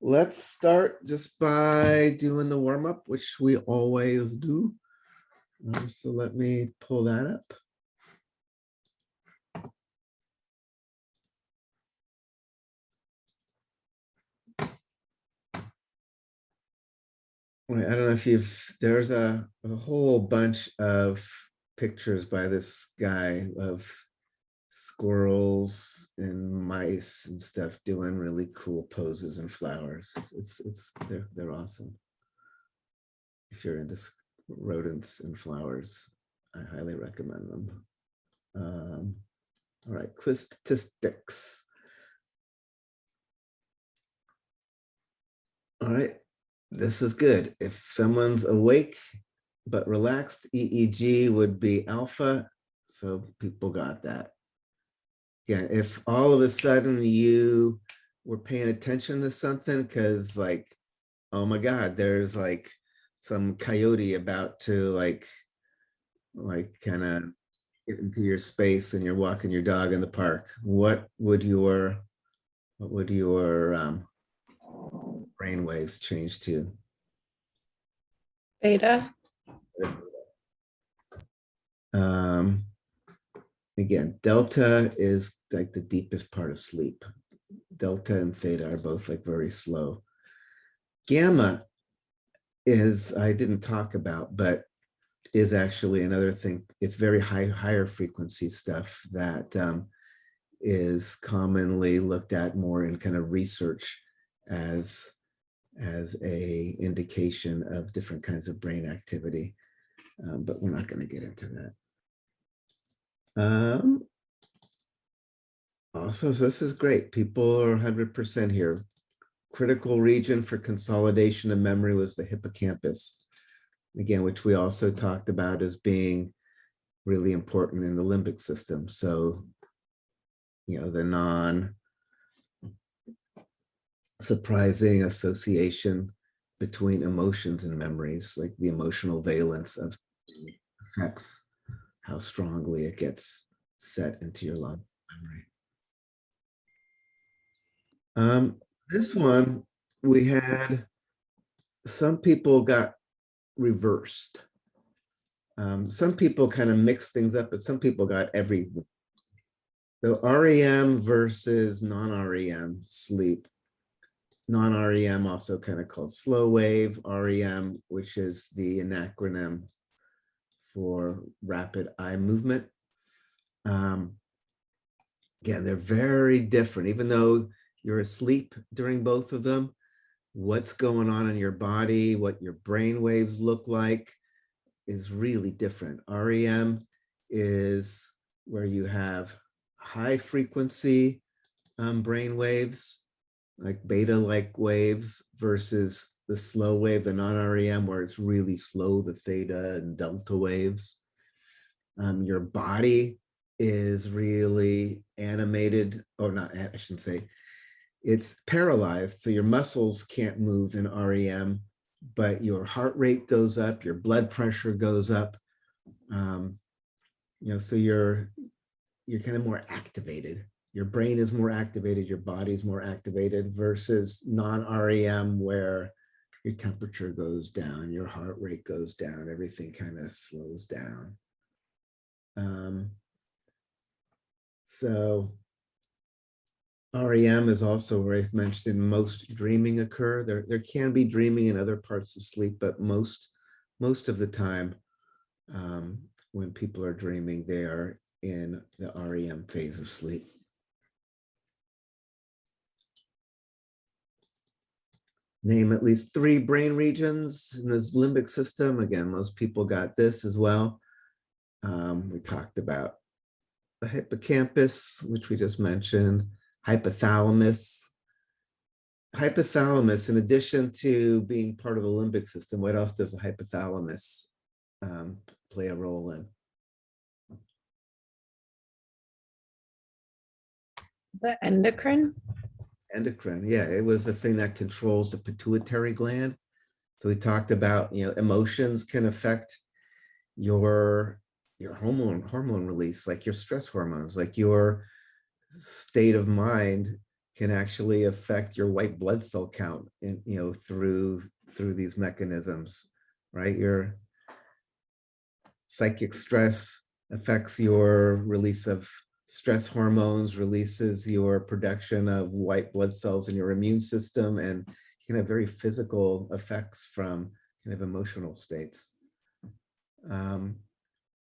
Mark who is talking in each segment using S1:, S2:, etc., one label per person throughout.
S1: Let's start just by doing the warm up, which we always do. So let me pull that up. I don't know if there's a whole bunch of pictures by this guy of squirrels and mice and stuff doing really cool poses and flowers. They're awesome. If you're into rodents and flowers, I highly recommend them. All right, quiz statistics. All right, this is good. If someone's awake but relaxed, EEG would be alpha. So people got that. Again, if all of a sudden you were paying attention to something because like, oh my God, there's like some coyote about to like kind of get into your space and you're walking your dog in the park, what would your brain waves change to?
S2: Beta.
S1: Again, delta is like the deepest part of sleep. Delta and theta are both like very slow. Gamma is, I didn't talk about, but is actually another thing. It's very higher frequency stuff that is commonly looked at more in kind of research as a indication of different kinds of brain activity. But we're not going to get into that. Also, so this is great. People are 100% here. Critical region for consolidation of memory was the hippocampus. Again, which we also talked about as being really important in the limbic system. So, you know, the non-surprising association between emotions and memories, like the emotional valence of affects how strongly it gets set into your long memory. This one, we had some people got reversed. Some people kind of mixed things up, but some people got everything. So REM versus non-REM sleep. Non-REM, also kind of called slow wave. REM, which is the acronym for rapid eye movement. Again, they're very different, even though you're asleep during both of them. What's going on in your body, what your brain waves look like is really different. REM is where you have high frequency brain waves, like beta-like waves, versus the slow wave, the non-REM, where it's really slow, the theta and delta waves. Your body is really animated, or not, I shouldn't say, it's paralyzed. So your muscles can't move in REM, but your heart rate goes up, your blood pressure goes up. You know, so you're kind of more activated. Your brain is more activated, your body is more activated, versus non-REM, where your temperature goes down, your heart rate goes down, everything kind of slows down. So REM is also where I've mentioned most dreaming occur. There can be dreaming in other parts of sleep, but most of the time when people are dreaming, they are in the REM phase of sleep. Name at least 3 brain regions in this limbic system. Again, most people got this as well. We talked about the hippocampus, which we just mentioned, hypothalamus. Hypothalamus, in addition to being part of the limbic system, what else does the hypothalamus play a role in?
S2: The endocrine.
S1: Endocrine, yeah, it was the thing that controls the pituitary gland. So we talked about, you know, emotions can affect your hormone release, like your stress hormones, like your state of mind can actually affect your white blood cell count in, through these mechanisms, right? Your psychic stress affects your release of stress hormones, releases your production of white blood cells in your immune system, and you can have very physical effects from kind of emotional states.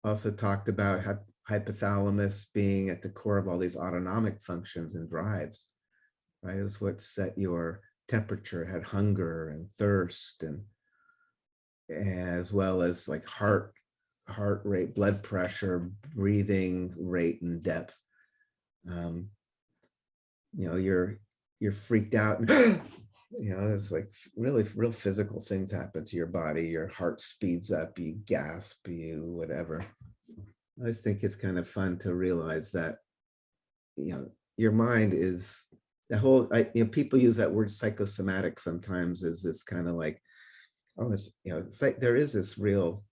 S1: Also talked about hypothalamus being at the core of all these autonomic functions and drives, right? It was what set your temperature, had hunger and thirst, and as well as like heart rate, blood pressure, breathing rate and depth. You're freaked out and it's like really real physical things happen to your body. Your heart speeds up, you gasp, you whatever. I always think it's kind of fun to realize that your mind is the whole, people use that word psychosomatic sometimes as this kind of like, oh, it's like there is this real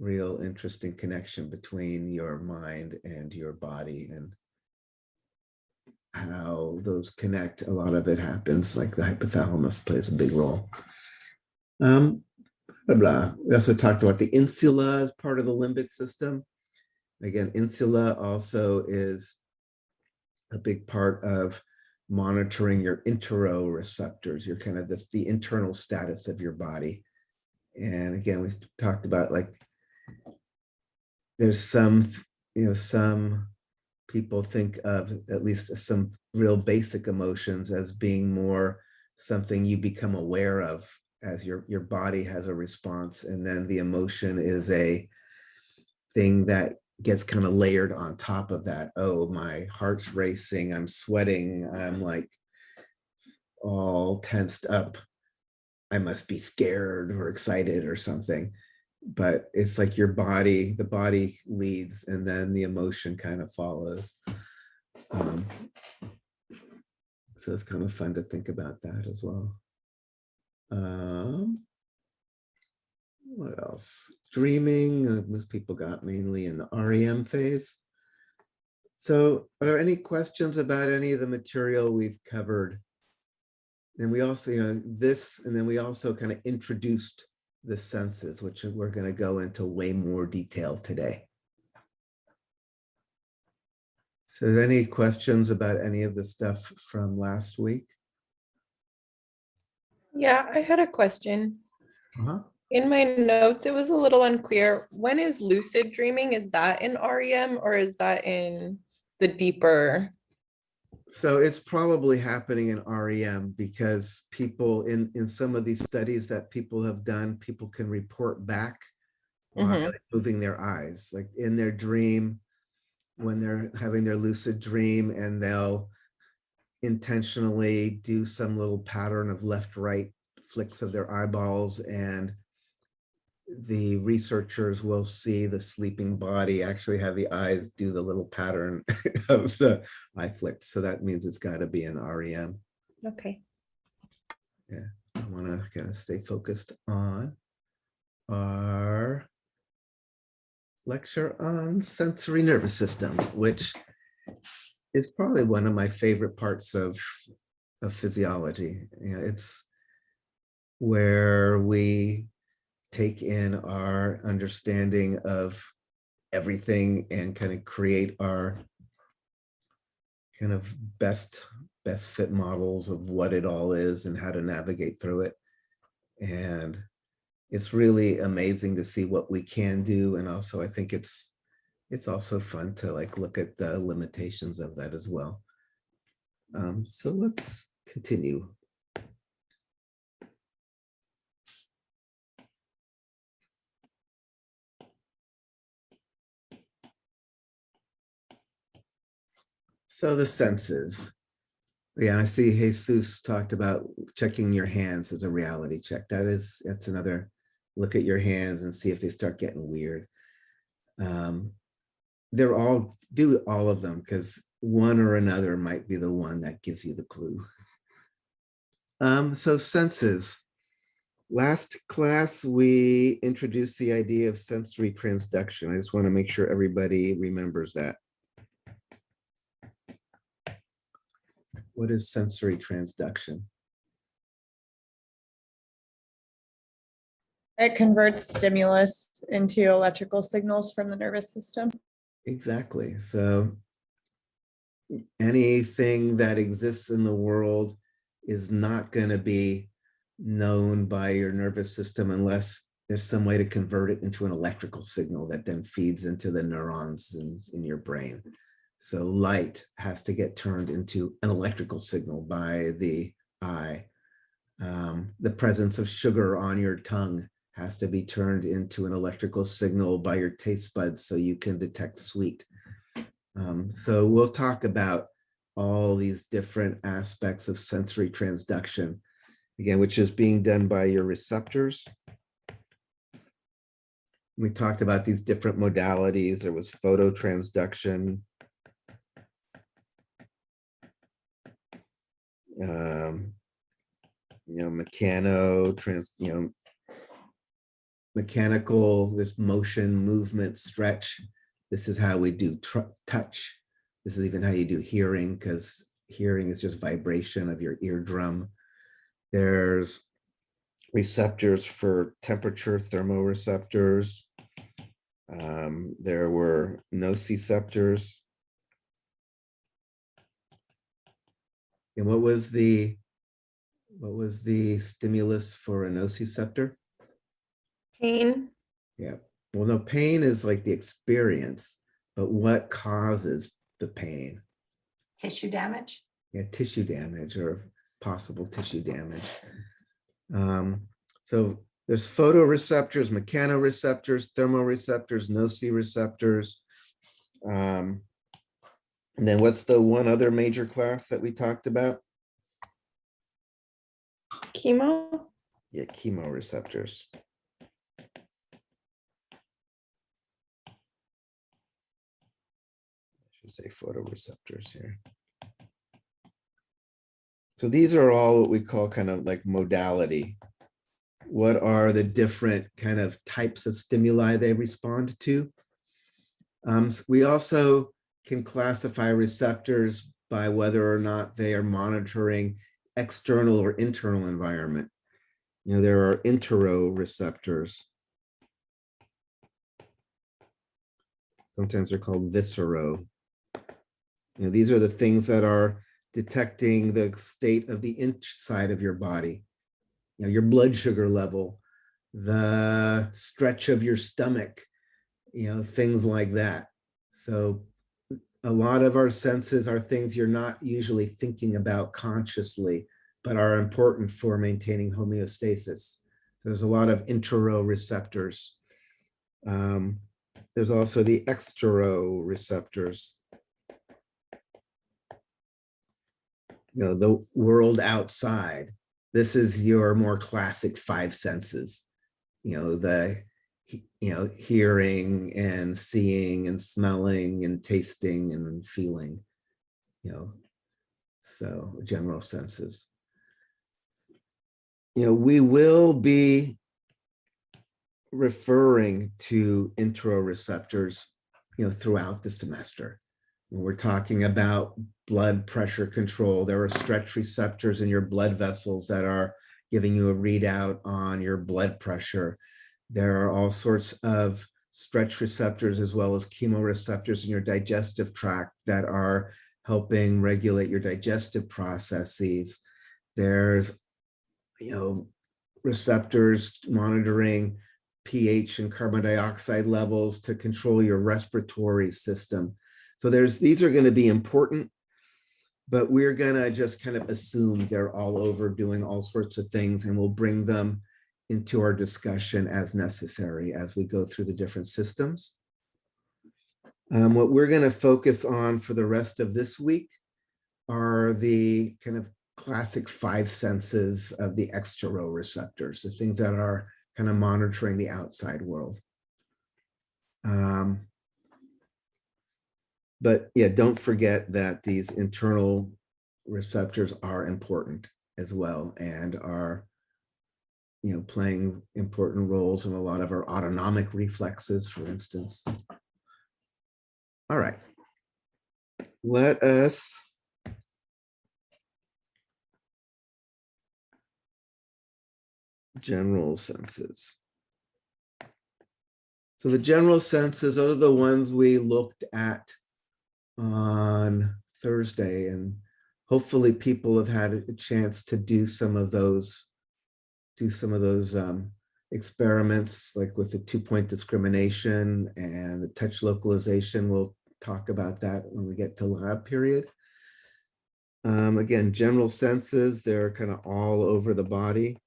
S1: interesting connection between your mind and your body, and how those connect. A lot of it happens, like the hypothalamus plays a big role. Blah, blah. We also talked about the insula as part of the limbic system. Again, insula also is a big part of monitoring your interoreceptors, your kind of the internal status of your body. And again, we talked about like there's some people think of at least some real basic emotions as being more something you become aware of as your body has a response, and then the emotion is a thing that gets kind of layered on top of that. Oh, my heart's racing, I'm sweating, I'm like all tensed up, I must be scared or excited or something. But it's like the body leads, and then the emotion kind of follows. So it's kind of fun to think about that as well. What else? Dreaming, most people got mainly in the REM phase. So are there any questions about any of the material we've covered? And we also, and then we also kind of introduced the senses, which we're going to go into way more detail today. So any questions about any of the stuff from last week?
S2: Yeah, I had a question. In my notes, it was a little unclear. When is lucid dreaming? Is that in REM or is that in the deeper?
S1: So it's probably happening in REM, because people in some of these studies that people have done, people can report back while moving their eyes, like in their dream, when they're having their lucid dream, and they'll intentionally do some little pattern of left-right flicks of their eyeballs, and the researchers will see the sleeping body actually have the eyes do the little pattern of the eye flicks. So that means it's got to be in REM.
S2: Okay.
S1: Yeah, I want to kind of stay focused on our lecture on sensory nervous system, which is probably one of my favorite parts of physiology. It's where we take in our understanding of everything and kind of create our kind of best fit models of what it all is and how to navigate through it. And it's really amazing to see what we can do. And also, I think it's also fun to like look at the limitations of that as well. So let's continue. So the senses. Yeah, I see Jesus talked about checking your hands as a reality check. That's another look at your hands and see if they start getting weird. Do all of them, because one or another might be the one that gives you the clue. So senses. Last class, we introduced the idea of sensory transduction. I just want to make sure everybody remembers that. What is sensory transduction?
S3: It converts stimulus into electrical signals from the nervous system.
S1: Exactly. So anything that exists in the world is not going to be known by your nervous system unless there's some way to convert it into an electrical signal that then feeds into the neurons in your brain. So light has to get turned into an electrical signal by the eye. The presence of sugar on your tongue has to be turned into an electrical signal by your taste buds so you can detect sweet. So we'll talk about all these different aspects of sensory transduction, again, which is being done by your receptors. We talked about these different modalities. There was phototransduction, mechanical, this motion, movement, stretch. This is how we do touch. This is even how you do hearing, because hearing is just vibration of your eardrum. There's receptors for temperature, thermoreceptors. There were nociceptors. And what was the stimulus for a nociceptor?
S2: Pain.
S1: Yeah. Well, no, pain is like the experience, but what causes the pain?
S4: Tissue damage.
S1: Yeah, tissue damage or possible tissue damage. So there's photoreceptors, mechanoreceptors, thermoreceptors, nociceptors. And then what's the one other major class that we talked about?
S2: Chemo.
S1: Yeah, chemoreceptors. I should say photoreceptors here. So these are all what we call kind of like modality. What are the different kind of types of stimuli they respond to? We also can classify receptors by whether or not they are monitoring external or internal environment. You know, there are interoreceptors. Sometimes they're called viscero. You know, these are the things that are detecting the state of the inside of your body. You know, your blood sugar level, the stretch of your stomach, you know, things like that. So a lot of our senses are things you're not usually thinking about consciously, but are important for maintaining homeostasis. So there's a lot of interoreceptors. There's also the exteroreceptors. You know, the world outside. This is your more classic five senses. You know, the hearing and seeing and smelling and tasting and feeling. You know, so general senses. You know, we will be referring to interoreceptors, you know, throughout the semester. When we're talking about blood pressure control, there are stretch receptors in your blood vessels that are giving you a readout on your blood pressure. There are all sorts of stretch receptors as well as chemoreceptors in your digestive tract that are helping regulate your digestive processes. There's, you know, receptors monitoring pH and carbon dioxide levels to control your respiratory system. So these are going to be important, but we're going to just kind of assume they're all over doing all sorts of things, and we'll bring them into our discussion as necessary as we go through the different systems. What we're going to focus on for the rest of this week are the kind of classic five senses of the exteroreceptors, the things that are kind of monitoring the outside world. But yeah, don't forget that these internal receptors are important as well and are, you know, playing important roles in a lot of our autonomic reflexes, for instance. All right. Let us general senses. So the general senses are the ones we looked at on Thursday, and hopefully people have had a chance to do some of those experiments, like with the 2-point discrimination and the touch localization. We'll talk about that when we get to lab period. Again, general senses, they're kind of all over the body.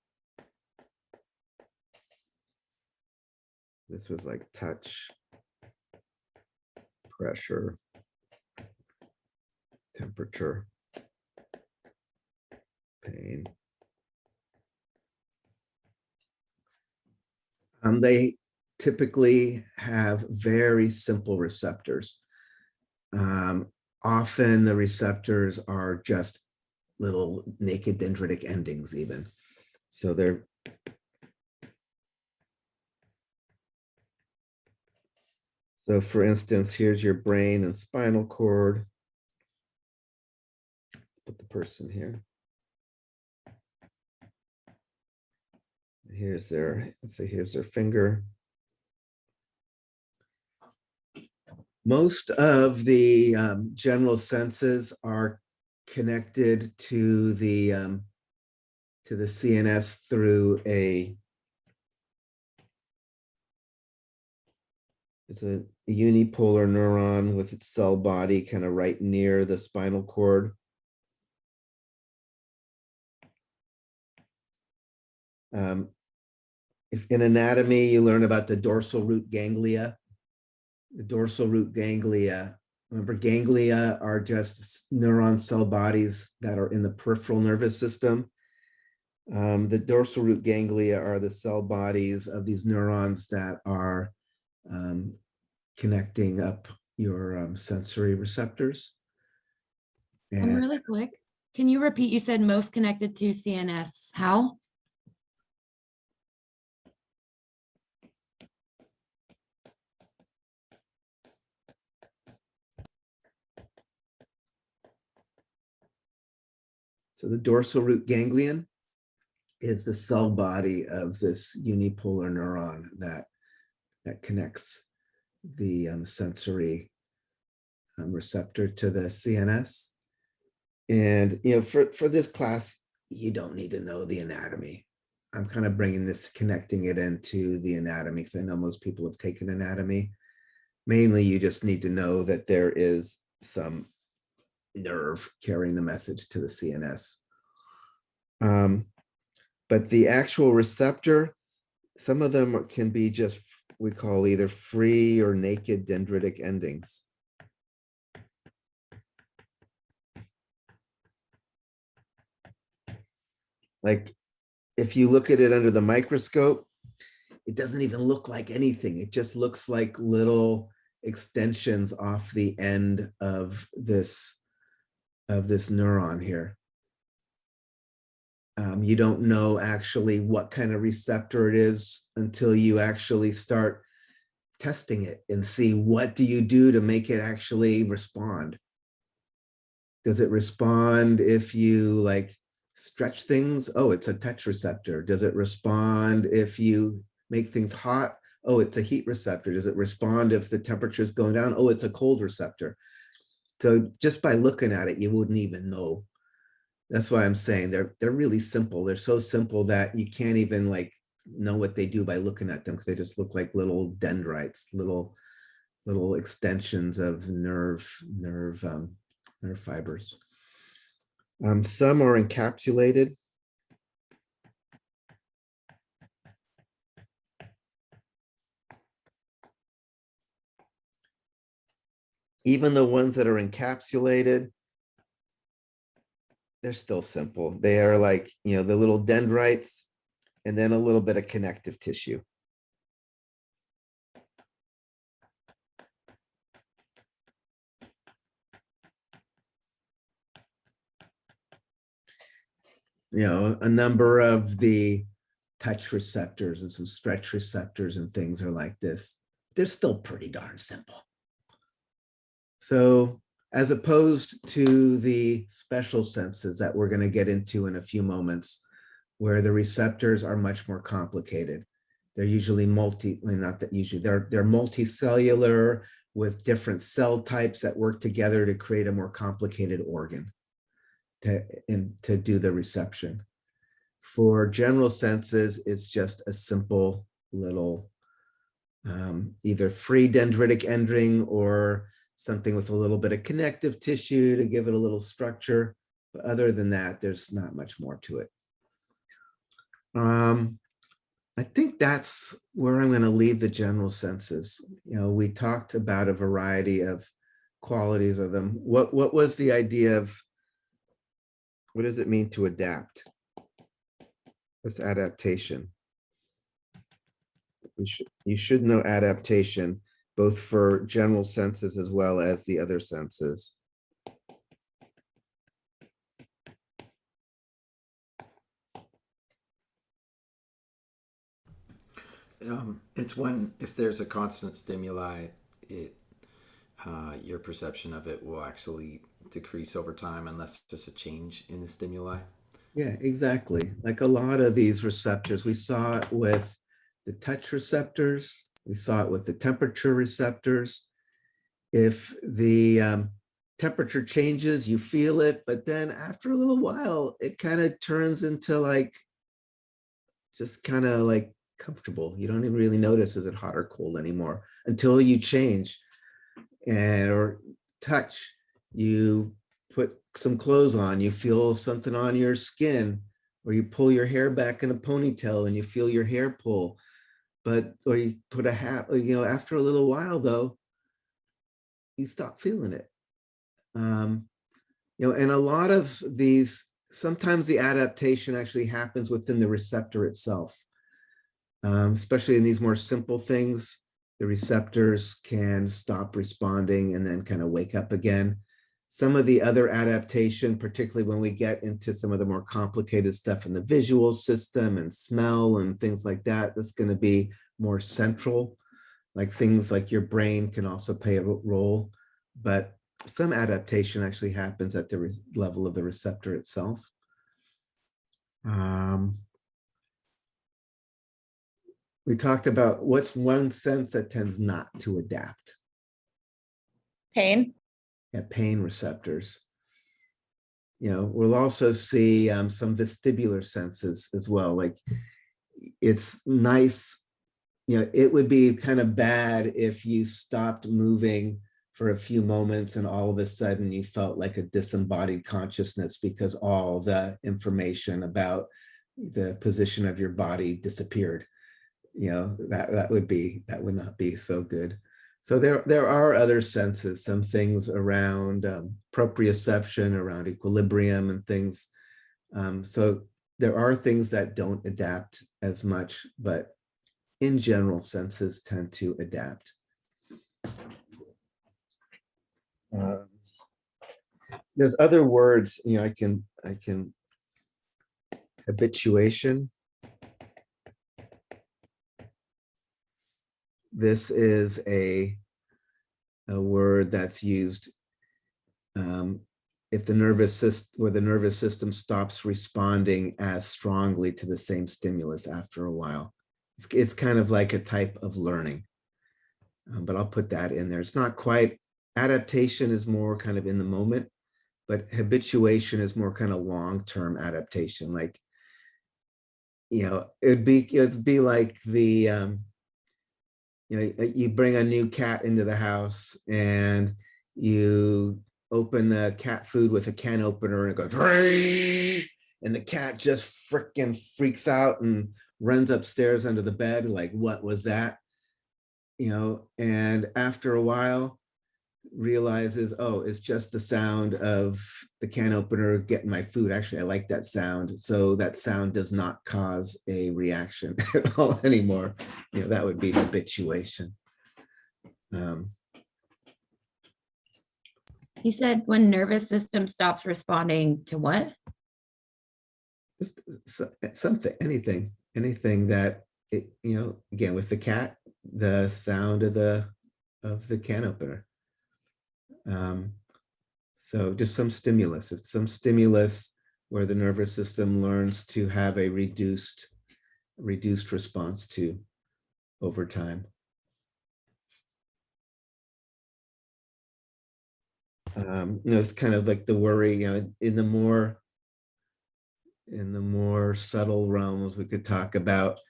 S1: This was like touch, pressure, temperature, pain. They typically have very simple receptors. Often the receptors are just little naked dendritic endings even. So they're so for instance, here's your brain and spinal cord. Let's put the person here. Here's their, let's say here's their finger. Most of the general senses are connected to the CNS through it's a unipolar neuron with its cell body kind of right near the spinal cord. If in anatomy, you learn about the dorsal root ganglia. The dorsal root ganglia, remember, ganglia are just neuron cell bodies that are in the peripheral nervous system. The dorsal root ganglia are the cell bodies of these neurons that are connecting up your sensory receptors.
S5: And
S1: And
S5: really quick, can you repeat, you said most connected to CNS, how?
S1: so the dorsal root ganglion is the cell body of this unipolar neuron that connects the sensory receptor to the CNS. And for this class, you don't need to know the anatomy. I'm kind of bringing this, connecting it into the anatomy, because I know most people have taken anatomy. Mainly, you just need to know that there is some nerve carrying the message to the CNS. But the actual receptor, some of them can be just, we call either free or naked dendritic endings. Like if you look at it under the microscope, it doesn't even look like anything. It just looks like little extensions off the end of this neuron here. You don't know actually what kind of receptor it is until you actually start testing it and see what do you do to make it actually respond. Does it respond if you like stretch things? Oh, it's a touch receptor. Does it respond if you make things hot? Oh, it's a heat receptor. Does it respond if the temperature is going down? Oh, it's a cold receptor. So just by looking at it, you wouldn't even know. That's why I'm saying they're really simple. They're so simple that you can't even like know what they do by looking at them, because they just look like little dendrites, little extensions of nerve fibers. Some are encapsulated. Even the ones that are encapsulated, they're still simple. They are like, the little dendrites and then a little bit of connective tissue. A number of the touch receptors and some stretch receptors and things are like this. They're still pretty darn simple. So as opposed to the special senses that we're going to get into in a few moments, where the receptors are much more complicated. They're usually not that usually, they're multicellular with different cell types that work together to create a more complicated organ to do the reception. For general senses, it's just a simple little either free dendritic ending or something with a little bit of connective tissue to give it a little structure. But other than that, there's not much more to it. I think that's where I'm going to leave the general senses. You know, we talked about a variety of qualities of them. What was the idea of, what does it mean to adapt? What's adaptation? You should know adaptation, both for general senses as well as the other senses.
S6: It's when, if there's a constant stimuli, your perception of it will actually decrease over time unless there's a change in the stimuli.
S1: Yeah, exactly. Like a lot of these receptors, we saw it with the touch receptors, we saw it with the temperature receptors. If the temperature changes, you feel it, but then after a little while, it kind of turns into like, just kind of like comfortable. You don't even really notice, is it hot or cold anymore until you change or touch. You put some clothes on, you feel something on your skin, or you pull your hair back in a ponytail and you feel your hair pull. Or you put a hat, after a little while though, you stop feeling it. And a lot of these, sometimes the adaptation actually happens within the receptor itself. Especially in these more simple things, the receptors can stop responding and then kind of wake up again. Some of the other adaptation, particularly when we get into some of the more complicated stuff in the visual system and smell and things like that, that's going to be more central, like things like your brain can also play a role. But some adaptation actually happens at the level of the receptor itself. We talked about what's one sense that tends not to adapt.
S3: Pain.
S1: Yeah, pain receptors. We'll also see some vestibular senses as well. Like it's nice, it would be kind of bad if you stopped moving for a few moments and all of a sudden you felt like a disembodied consciousness because all the information about the position of your body disappeared. That would not be so good. So there are other senses, some things around proprioception, around equilibrium and things. So there are things that don't adapt as much, but in general, senses tend to adapt. There's other words, I can habituation. This is a word that's used if the nervous system stops responding as strongly to the same stimulus after a while. It's kind of like a type of learning, but I'll put that in there. It's not quite, adaptation is more kind of in the moment, but habituation is more kind of long-term adaptation. Like, it'd be like the, you bring a new cat into the house and you open the cat food with a can opener and it goes, and the cat just freaking freaks out and runs upstairs under the bed. Like, what was that? And after a while realizes, oh, it's just the sound of the can opener getting my food. Actually, I like that sound. So that sound does not cause a reaction at all anymore. That would be habituation.
S5: You said when nervous system stops responding to what?
S1: Just something, anything that again, with the cat, the sound of the can opener. So just some stimulus. If some stimulus where the nervous system learns to have a reduced response to over time. It's kind of like the worry, in the more subtle realms, we could talk about,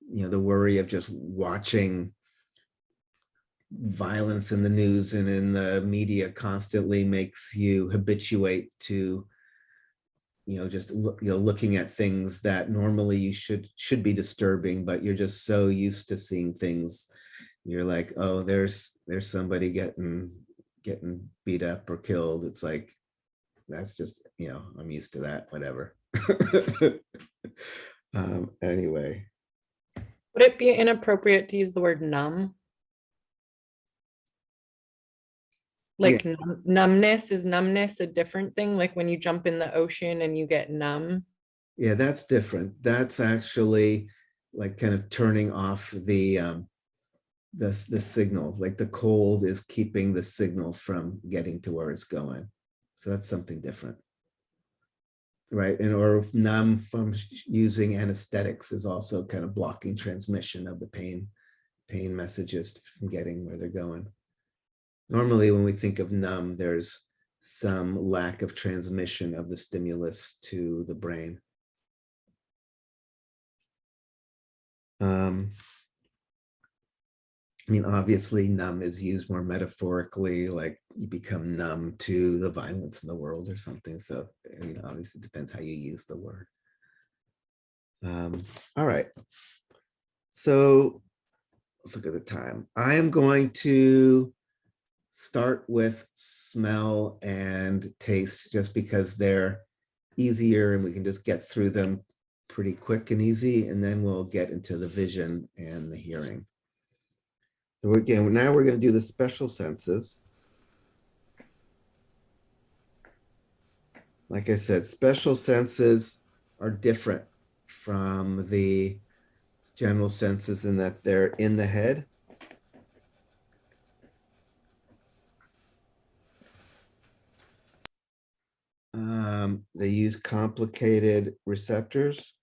S1: the worry of just watching violence in the news and in the media constantly makes you habituate to, just looking at things that normally you should be disturbing, but you're just so used to seeing things. You're like, oh, there's somebody getting beat up or killed. It's like, that's just, I'm used to that, whatever. Anyway.
S2: Would it be inappropriate to use the word numb? Like numbness, is numbness a different thing? Like when you jump in the ocean and you get numb?
S1: Yeah, that's different. That's actually like kind of turning off the signal. Like the cold is keeping the signal from getting to where it's going. So that's something different. Right. And or numb from using anesthetics is also kind of blocking transmission of the pain messages from getting where they're going. Normally, when we think of numb, there's some lack of transmission of the stimulus to the brain. Obviously, numb is used more metaphorically, like you become numb to the violence in the world or something. So, obviously, it depends how you use the word. All right. So let's look at the time. I am going to start with smell and taste just because they're easier and we can just get through them pretty quick and easy, and then we'll get into the vision and the hearing. So now we're going to do the special senses. Like I said, special senses are different from the general senses in that they're in the head. They use complicated receptors.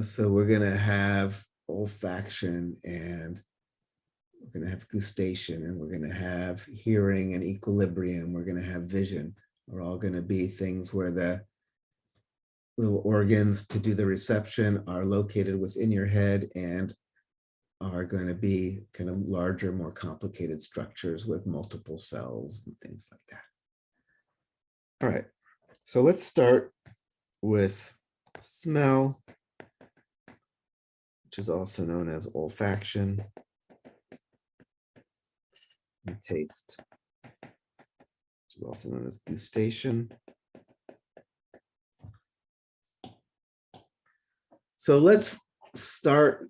S1: So we're going to have olfaction, and we're going to have gustation, and we're going to have hearing and equilibrium. We're going to have vision. We're all going to be things where the little organs to do the reception are located within your head and are going to be kind of larger, more complicated structures with multiple cells and things like that. All right, so let's start with smell, which is also known as olfaction, and taste, which is also known as gustation. So let's start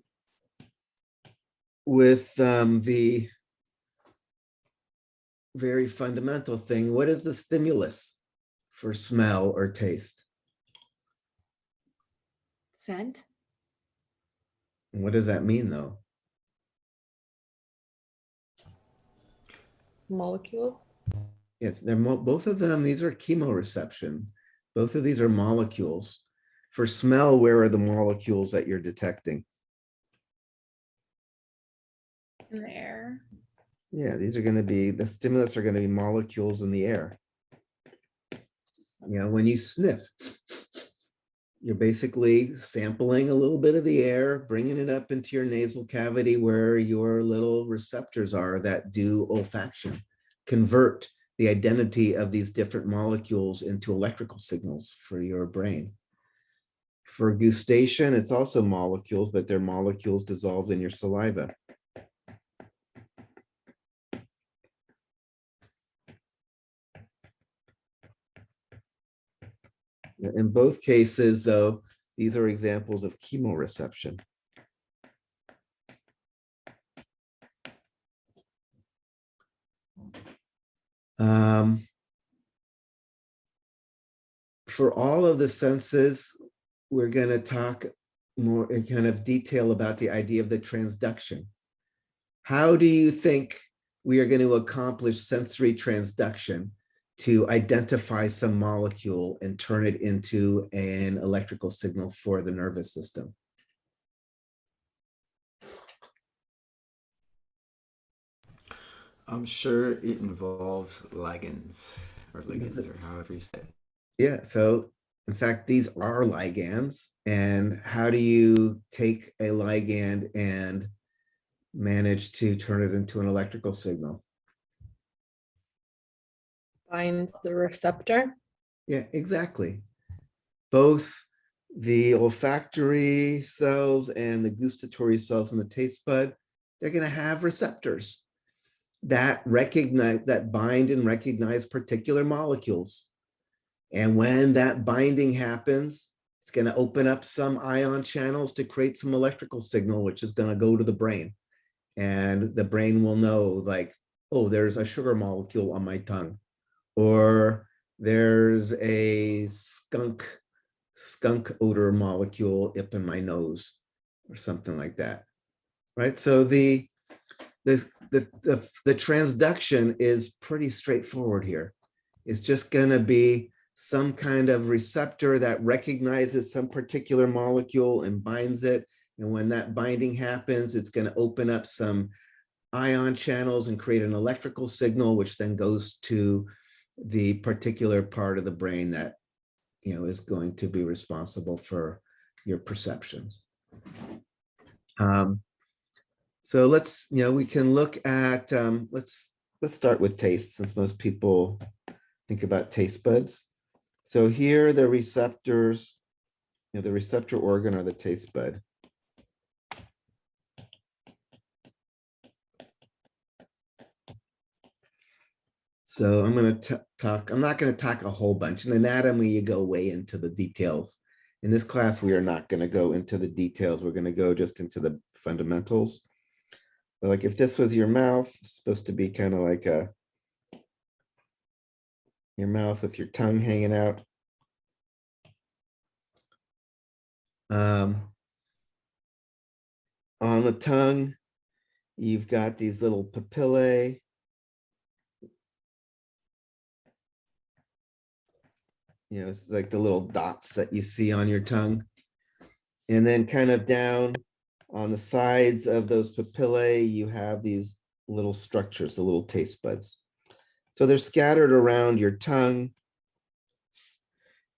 S1: with the very fundamental thing. What is the stimulus for smell or taste?
S5: Scent.
S1: And what does that mean, though?
S2: Molecules?
S1: Yes, they're both of them. These are chemoreception. Both of these are molecules. For smell, where are the molecules that you're detecting?
S3: In the air.
S1: Yeah, these are going to be, the stimulus are going to be molecules in the air. When you sniff, you're basically sampling a little bit of the air, bringing it up into your nasal cavity where your little receptors are that do olfaction, convert the identity of these different molecules into electrical signals for your brain. For gustation, it's also molecules, but they're molecules dissolved in your saliva. In both cases, though, these are examples of chemoreception. For all of the senses, we're going to talk more kind of detail about the idea of the transduction. How do you think we are going to accomplish sensory transduction to identify some molecule and turn it into an electrical signal for the nervous system?
S6: I'm sure it involves ligands or ligands or however you say it.
S1: Yeah, so in fact, these are ligands. And how do you take a ligand and manage to turn it into an electrical signal?
S2: Binds the receptor.
S1: Yeah, exactly. Both the olfactory cells and the gustatory cells in the taste bud, they're going to have receptors that recognize, that bind and recognize particular molecules. And when that binding happens, it's going to open up some ion channels to create some electrical signal, which is going to go to the brain. And the brain will know, like, oh, there's a sugar molecule on my tongue, or there's a skunk odor molecule up in my nose, or something like that, right? So the transduction is pretty straightforward here. It's just going to be some kind of receptor that recognizes some particular molecule and binds it. And when that binding happens, it's going to open up some ion channels and create an electrical signal, which then goes to the particular part of the brain that, you know, is going to be responsible for your perceptions. So let's, you know, we can look at, let's start with taste, since most people think about taste buds. So here the receptors, you know, the receptor organ are the taste bud. So I'm going to talk, I'm not going to talk a whole bunch. In anatomy, you go way into the details. In this class, we are not going to go into the details. We're going to go just into the fundamentals. But like if this was your mouth, it's supposed to be kind of like your mouth with your tongue hanging out. On the tongue, you've got these little papillae. You know, it's like the little dots that you see on your tongue. And then kind of down on the sides of those papillae, you have these little structures, the little taste buds. So they're scattered around your tongue.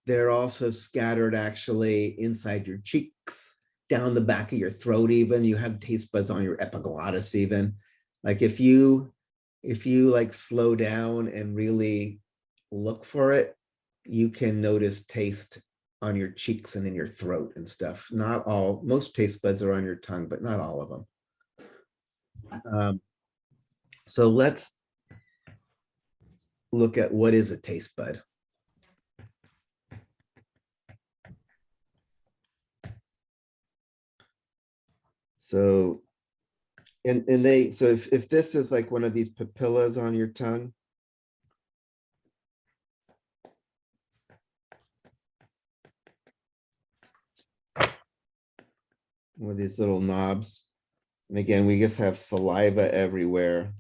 S1: They're also scattered actually inside your cheeks, down the back of your throat even. You have taste buds on your epiglottis even. Like if you like slow down and really look for it, you can notice taste on your cheeks and in your throat and stuff. Not all, most taste buds are on your tongue, but not all of them. So let's look at what is a taste bud. So, so if this is like one of these papillas on your tongue, one of these little knobs, and again, we just have saliva everywhere.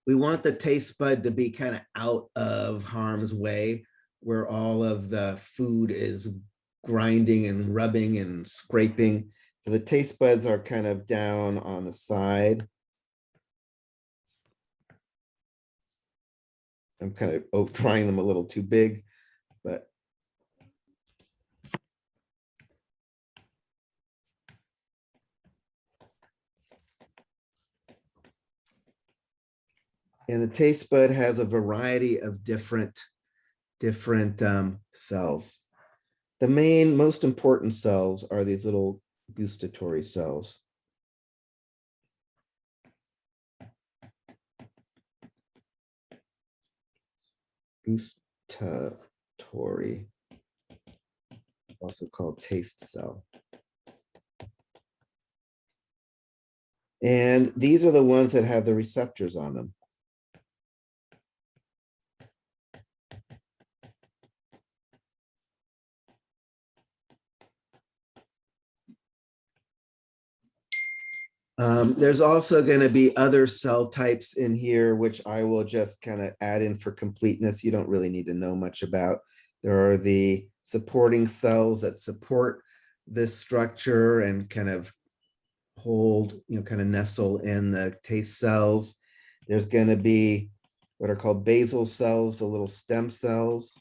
S1: We want the taste bud to be kind of out of harm's way, where all of the food is grinding and rubbing and scraping. So the taste buds are kind of down on the side. I'm kind of trying them a little too big, but and the taste bud has a variety of different cells. The main, most important cells are these little gustatory cells. Gustatory, also called taste cell. And these are the ones that have the receptors on them. There's also going to be other cell types in here, which I will just kind of add in for completeness. You don't really need to know much about. There are the supporting cells that support this structure and kind of hold, kind of nestle in the taste cells. There's going to be what are called basal cells, the little stem cells.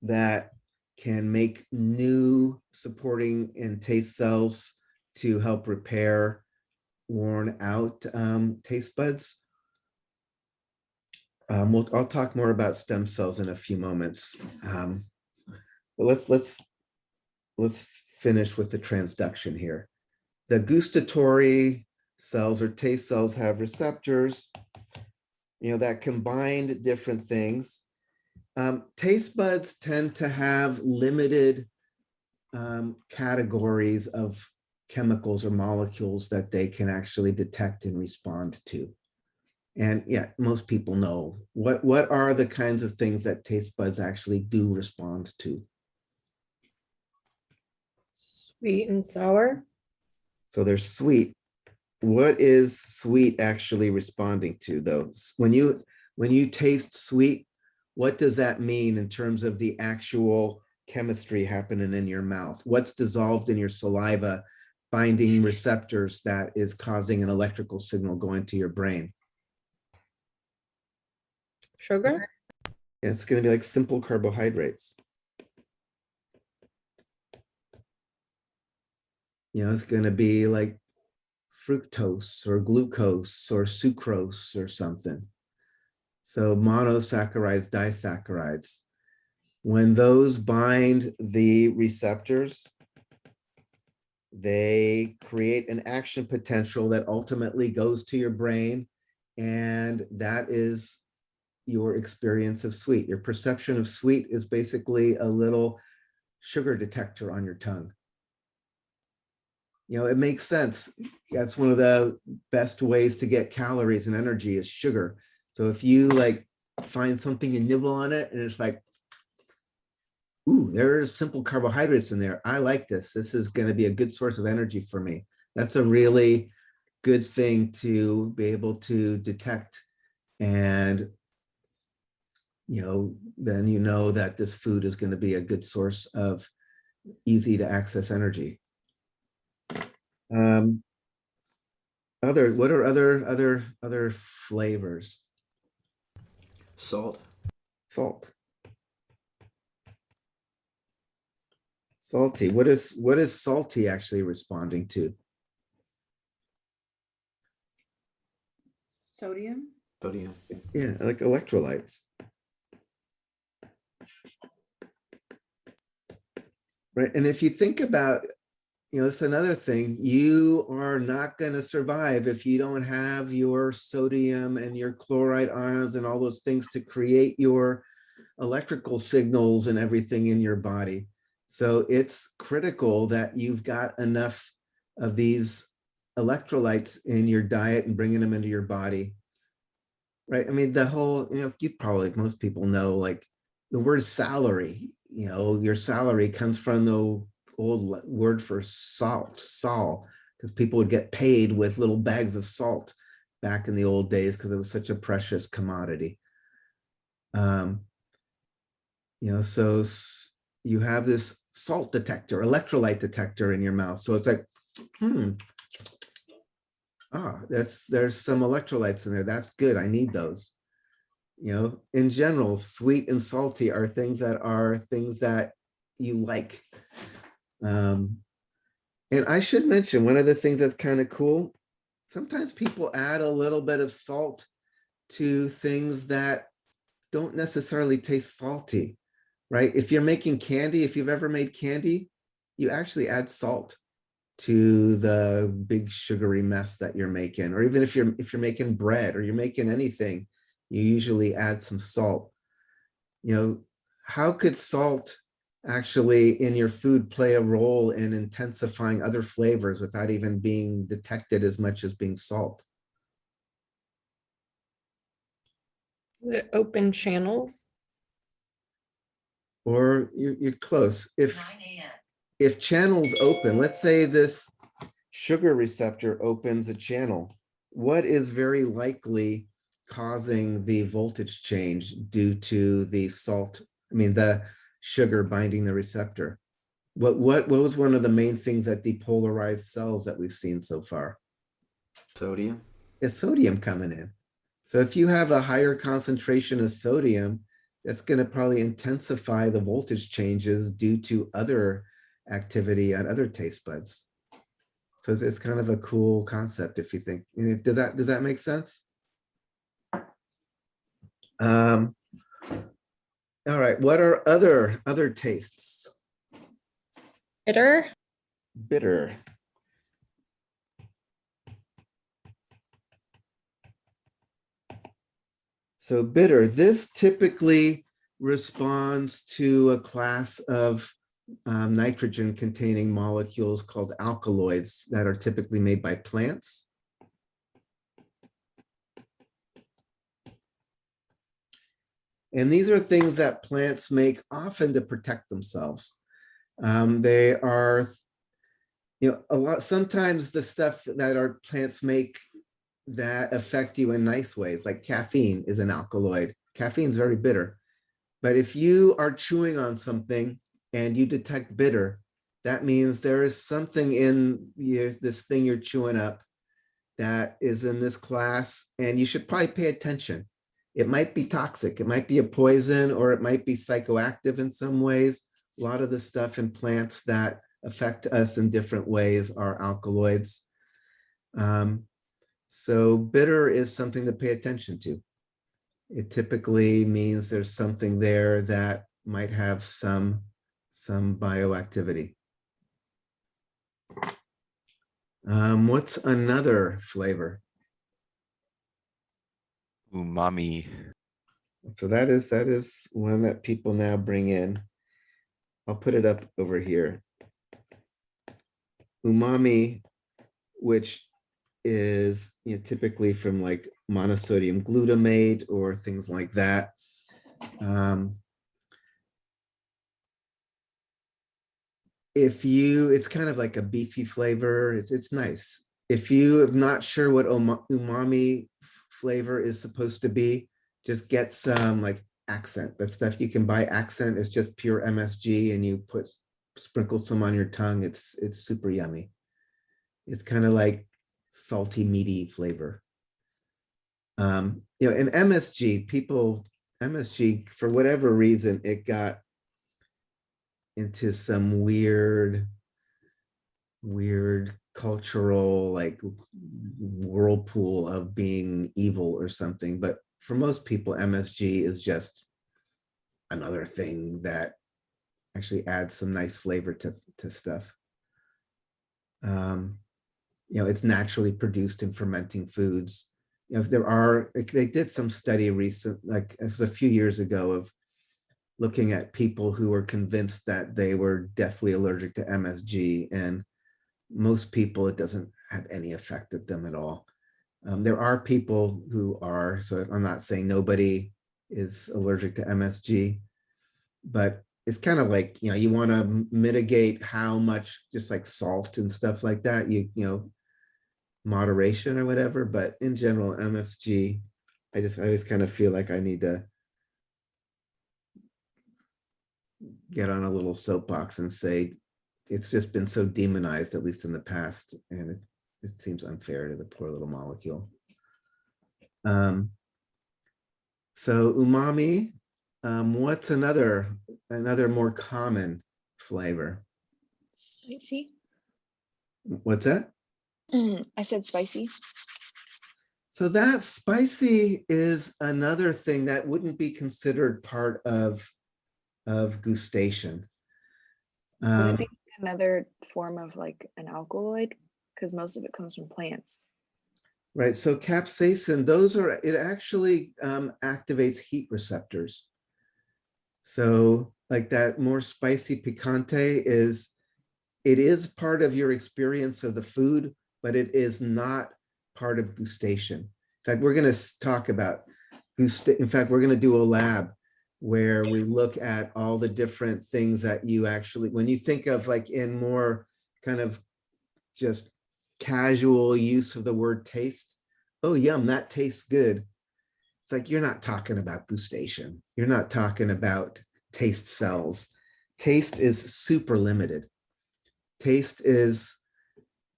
S1: That can make new supporting and taste cells to help repair worn out taste buds. I'll talk more about stem cells in a few moments. But let's finish with the transduction here. The gustatory cells or taste cells have receptors, that combine different things. Taste buds tend to have limited categories of chemicals or molecules that they can actually detect and respond to. And yeah, most people know what are the kinds of things that taste buds actually do respond to.
S2: Sweet and sour.
S1: So they're sweet. What is sweet actually responding to, though? When you taste sweet, what does that mean in terms of the actual chemistry happening in your mouth? What's dissolved in your saliva, finding receptors that is causing an electrical signal going to your brain?
S2: Sugar?
S1: Yeah, it's going to be like simple carbohydrates. It's going to be like fructose or glucose or sucrose or something. So monosaccharides, disaccharides. When those bind the receptors, they create an action potential that ultimately goes to your brain, and that is your experience of sweet. Your perception of sweet is basically a little sugar detector on your tongue. It makes sense. That's one of the best ways to get calories and energy is sugar. So if you like find something and nibble on it and it's like, ooh, there's simple carbohydrates in there. I like this. This is going to be a good source of energy for me. That's a really good thing to be able to detect. And, then that this food is going to be a good source of easy to access energy. What are other flavors?
S6: Salt.
S1: Salt. Salty. What is salty actually responding to?
S3: Sodium.
S6: Sodium.
S1: Yeah, like electrolytes. Right. And if you think about, it's another thing, you are not going to survive if you don't have your sodium and your chloride ions and all those things to create your electrical signals and everything in your body. So it's critical that you've got enough of these electrolytes in your diet and bringing them into your body. Right. I mean, the whole, you probably, most people know, like the word salary, your salary comes from the old word for salt, sol, because people would get paid with little bags of salt back in the old days because it was such a precious commodity. So you have this salt detector, electrolyte detector in your mouth. So it's like, there's some electrolytes in there. That's good. I need those. In general, sweet and salty are things that you like. And I should mention one of the things that's kind of cool. Sometimes people add a little bit of salt to things that don't necessarily taste salty, right? If you're making candy, if you've ever made candy, you actually add salt to the big sugary mess that you're making. Or even if you're making bread or you're making anything, you usually add some salt. How could salt actually in your food play a role in intensifying other flavors without even being detected as much as being salt?
S2: The open channels.
S1: Or you're close. If channels open, let's say this sugar receptor opens a channel, what is very likely causing the voltage change due to the the sugar binding the receptor? What was one of the main things that depolarized cells that we've seen so far?
S6: Sodium.
S1: It's sodium coming in. So if you have a higher concentration of sodium, that's going to probably intensify the voltage changes due to other activity on other taste buds. So it's kind of a cool concept if you think. Does that make sense? All right. What are other tastes?
S3: Bitter.
S1: Bitter. So bitter, this typically responds to a class of nitrogen containing molecules called alkaloids that are typically made by plants. And these are things that plants make often to protect themselves. They are, sometimes the stuff that our plants make that affect you in nice ways, like caffeine is an alkaloid. Caffeine is very bitter. But if you are chewing on something and you detect bitter, that means there is something in this thing you're chewing up that is in this class, and you should probably pay attention. It might be toxic, it might be a poison, or it might be psychoactive in some ways. A lot of the stuff in plants that affect us in different ways are alkaloids. So bitter is something to pay attention to. It typically means there's something there that might have some bioactivity. What's another flavor?
S7: Umami.
S1: So that is one that people now bring in. I'll put it up over here. Umami, which is typically from like monosodium glutamate or things like that. It's kind of like a beefy flavor. It's nice. If you are not sure what umami flavor is supposed to be, just get some like accent. That stuff you can buy. Accent is just pure MSG, and you sprinkle some on your tongue. It's super yummy. It's kind of like salty, meaty flavor. And MSG, for whatever reason, it got into some weird cultural like whirlpool of being evil or something. But for most people, MSG is just another thing that actually adds some nice flavor to stuff. It's naturally produced in fermenting foods. They did some study like it was a few years ago, of looking at people who were convinced that they were deathly allergic to MSG, and most people, it doesn't have any effect at them at all. There are people who are, so I'm not saying nobody is allergic to MSG, but it's kind of like, you want to mitigate how much, just like salt and stuff like that, moderation or whatever. But in general, MSG, I always kind of feel like I need to get on a little soapbox and say it's just been so demonized, at least in the past, and it seems unfair to the poor little molecule. So umami, what's another more common flavor?
S8: Spicy.
S1: What's that?
S8: I said spicy.
S1: So that spicy is another thing that wouldn't be considered part of gustation.
S8: Would it be another form of like an alkaloid? Because most of it comes from plants.
S1: Right. So capsaicin, it actually activates heat receptors. So like that more spicy picante it is part of your experience of the food, but it is not part of gustation. In fact, we're going to talk about In fact, we're going to do a lab where we look at all the different things that you actually, when you think of like in more kind of just casual use of the word taste, oh, yum, that tastes good. It's like, you're not talking about gustation. You're not talking about taste cells. Taste is super limited. Taste is,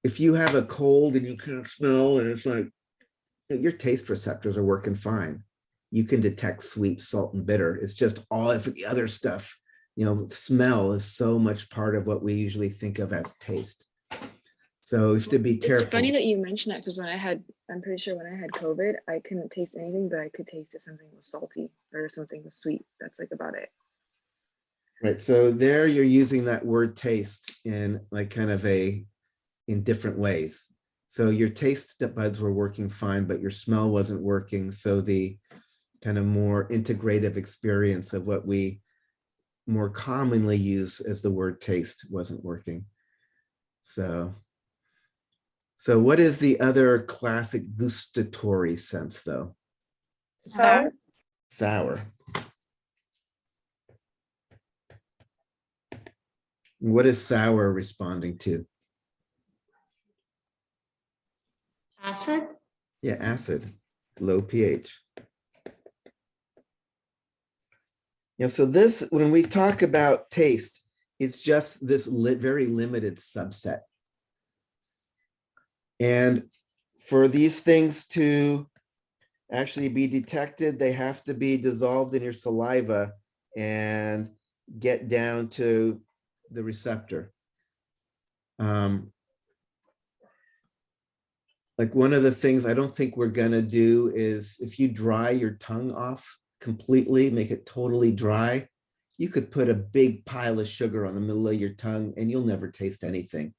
S1: if you have a cold and you can't smell and it's like, your taste receptors are working fine. You can detect sweet, salt, and bitter. It's just all of the other stuff. Smell is so much part of what we usually think of as taste. So you have to be careful.
S8: It's funny that you mentioned that, because I'm pretty sure when I had COVID, I couldn't taste anything, but I could taste if something was salty or something was sweet. That's like about it.
S1: Right. So there you're using that word taste in like kind of in different ways. So your taste buds were working fine, but your smell wasn't working. So the kind of more integrative experience of what we more commonly use as the word taste wasn't working. So what is the other classic gustatory sense though?
S2: Sour.
S1: Sour. What is sour responding to?
S4: Acid?
S1: Yeah, acid, low pH. So this, when we talk about taste, it's just this very limited subset. And for these things to actually be detected, they have to be dissolved in your saliva and get down to the receptor. Like one of the things I don't think we're gonna do is if you dry your tongue off completely, make it totally dry, you could put a big pile of sugar on the middle of your tongue and you'll never taste anything.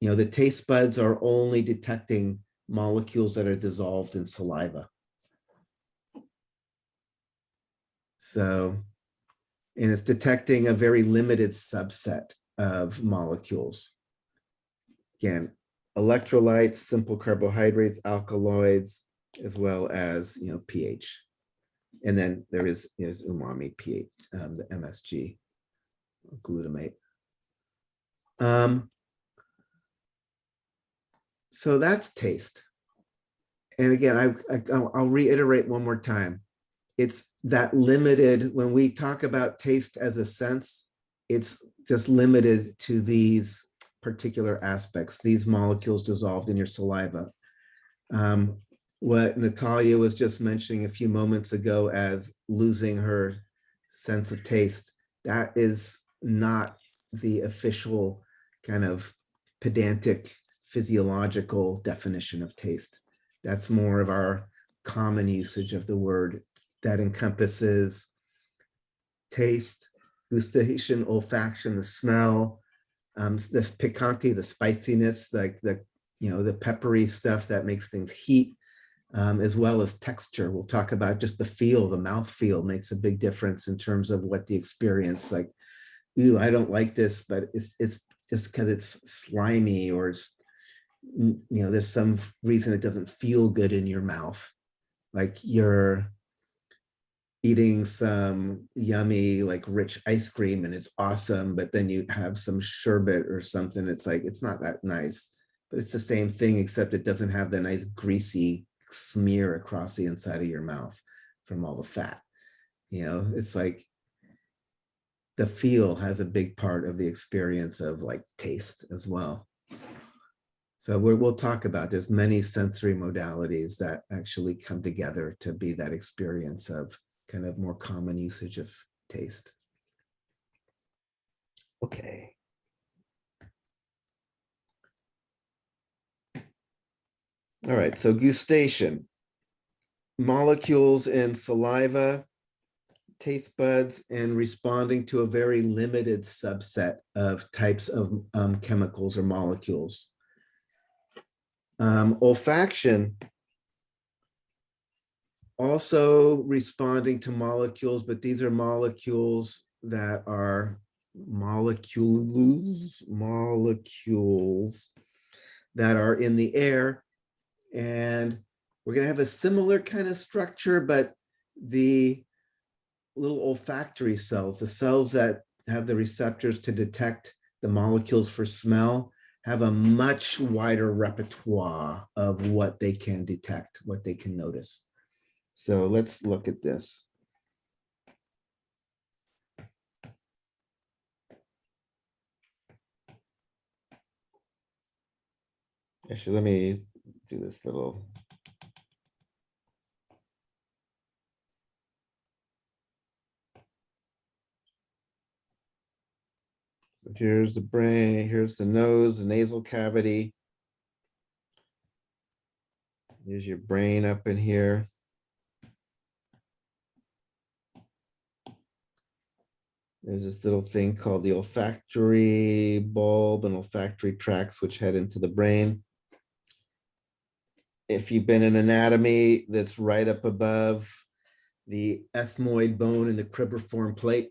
S1: The taste buds are only detecting molecules that are dissolved in saliva. So, and it's detecting a very limited subset of molecules. Again, electrolytes, simple carbohydrates, alkaloids, as well as pH. And then there's umami, pH, the MSG, glutamate. So that's taste. And again, I'll reiterate one more time. It's that limited, when we talk about taste as a sense, it's just limited to these particular aspects, these molecules dissolved in your saliva. What Natalia was just mentioning a few moments ago as losing her sense of taste, that is not the official kind of pedantic physiological definition of taste. That's more of our common usage of the word that encompasses taste, gustation, olfaction, the smell, this picante, the spiciness, like the peppery stuff that makes things heat, as well as texture. We'll talk about just the feel, the mouth feel makes a big difference in terms of what the experience, like, ooh, I don't like this, but it's just because it's slimy or it's, there's some reason it doesn't feel good in your mouth. Like you're eating some yummy, like rich ice cream and it's awesome, but then you have some sherbet or something. It's like, it's not that nice, but it's the same thing, except it doesn't have the nice greasy smear across the inside of your mouth from all the fat. It's like the feel has a big part of the experience of like taste as well. So we'll talk about, there's many sensory modalities that actually come together to be that experience of kind of more common usage of taste. Okay. All right, so gustation. Molecules in saliva, taste buds, and responding to a very limited subset of types of chemicals or molecules. Olfaction, also responding to molecules, but these are molecules that are molecules that are in the air, and we're going to have a similar kind of structure, but the little olfactory cells, the cells that have the receptors to detect the molecules for smell, have a much wider repertoire of what they can detect, what they can notice. So let's look at this. Actually, let me do this little. So here's the brain, here's the nose, the nasal cavity. Here's your brain up in here. There's this little thing called the olfactory bulb and olfactory tracts, which head into the brain. If you've been in anatomy, that's right up above the ethmoid bone and the cribriform plate.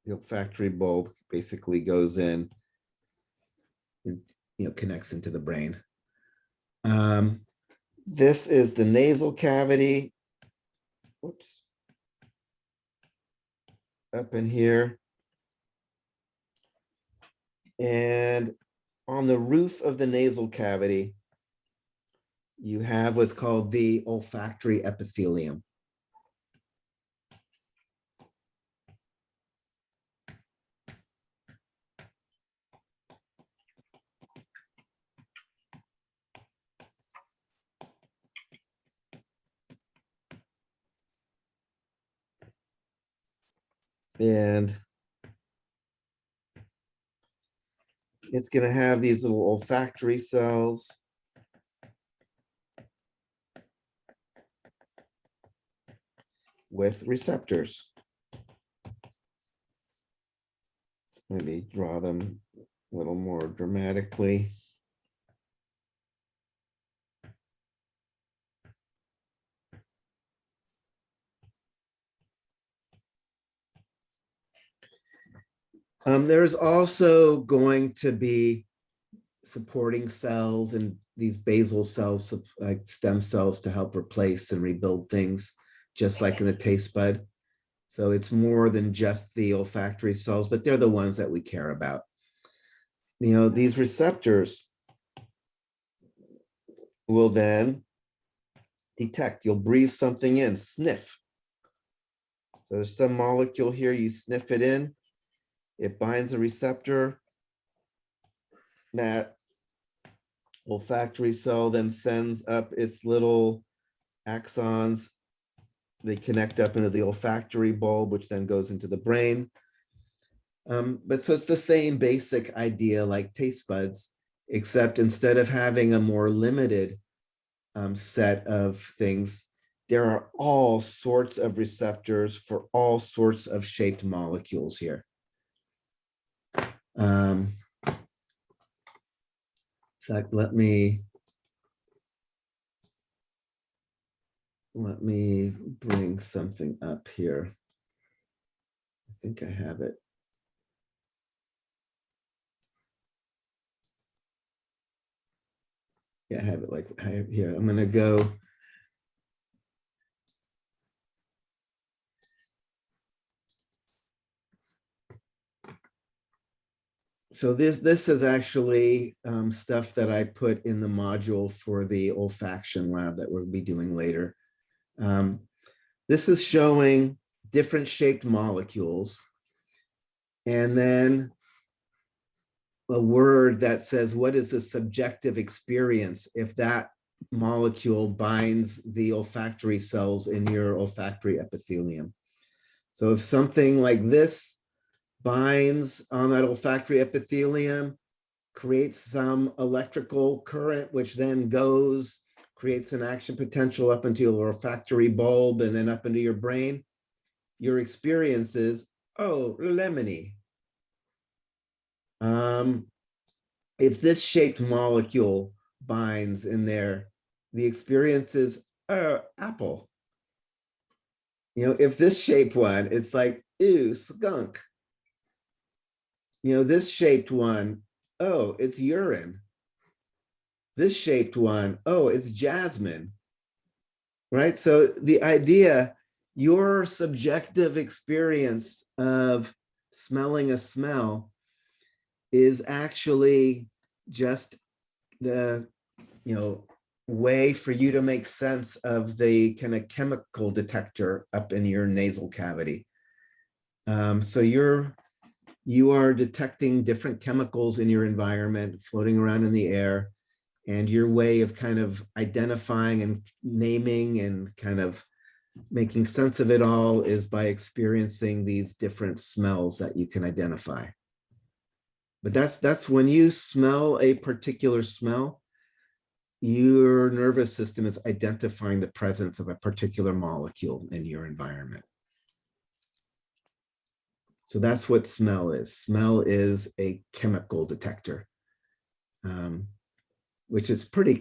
S1: The olfactory bulb basically goes in and, connects into the brain. This is the nasal cavity. Whoops. Up in here. And on the roof of the nasal cavity, you have what's called the olfactory epithelium. And it's going to have these little olfactory cells. With receptors. Let's maybe draw them a little more dramatically. There's also going to be supporting cells and these basal cells, like stem cells, to help replace and rebuild things, just like in the taste bud. So it's more than just the olfactory cells, but they're the ones that we care about. These receptors will then detect. You'll breathe something in, sniff. So there's some molecule here, you sniff it in, it binds a receptor. That olfactory cell then sends up its little axons. They connect up into the olfactory bulb, which then goes into the brain. But so it's the same basic idea like taste buds, except instead of having a more limited set of things, there are all sorts of receptors for all sorts of shaped molecules here. In fact, let me bring something up here. I think I have it. Yeah, I have it here. I'm going to go. So this is actually stuff that I put in the module for the Olfaction lab that we'll be doing later. This is showing different shaped molecules, and then a word that says, what is the subjective experience if that molecule binds the olfactory cells in your olfactory epithelium? So if something like this binds on that olfactory epithelium, creates some electrical current, which then creates an action potential up into your olfactory bulb and then up into your brain, your experience is, oh, lemony. If this shaped molecule binds in there, the experience is, apple. if this shaped one, it's like, ew, skunk. This shaped one, oh, it's urine. This shaped one, oh, it's jasmine, right? So the idea, your subjective experience of smelling a smell is actually just the, way for you to make sense of the kind of chemical detector up in your nasal cavity. So you are detecting different chemicals in your environment floating around in the air, and your way of kind of identifying and naming and kind of making sense of it all is by experiencing these different smells that you can identify. But that's when you smell a particular smell, your nervous system is identifying the presence of a particular molecule in your environment. So that's what smell is. Smell is a chemical detector, which is pretty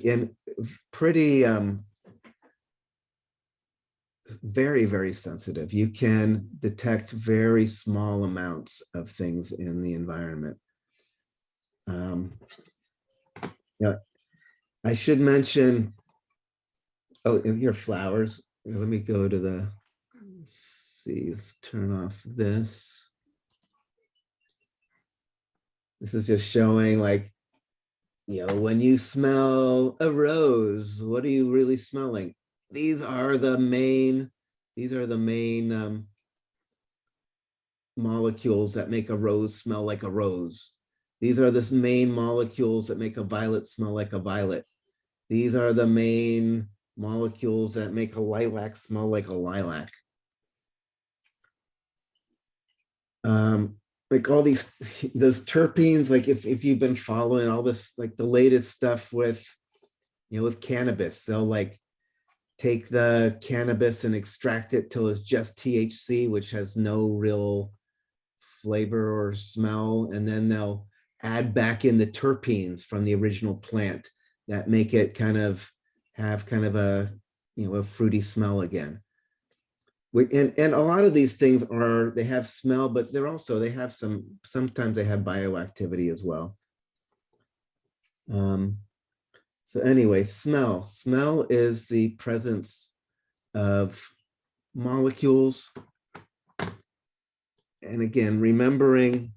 S1: very, very sensitive. You can detect very small amounts of things in the environment. I should mention, oh, your flowers. Let me go to the, let's turn off this. This is just showing like, when you smell a rose, what are you really smelling? These are the main molecules that make a rose smell like a rose. These are the main molecules that make a violet smell like a violet. These are the main molecules that make a lilac smell like a lilac. Like all those terpenes, like if you've been following all this, like the latest stuff with, with cannabis, they'll like take the cannabis and extract it till it's just THC, which has no real flavor or smell. And then they'll add back in the terpenes from the original plant that make it kind of have kind of a, a fruity smell again. And a lot of these things they have smell, but they have sometimes they have bioactivity as well. So anyway, smell is the presence of molecules. And again, remembering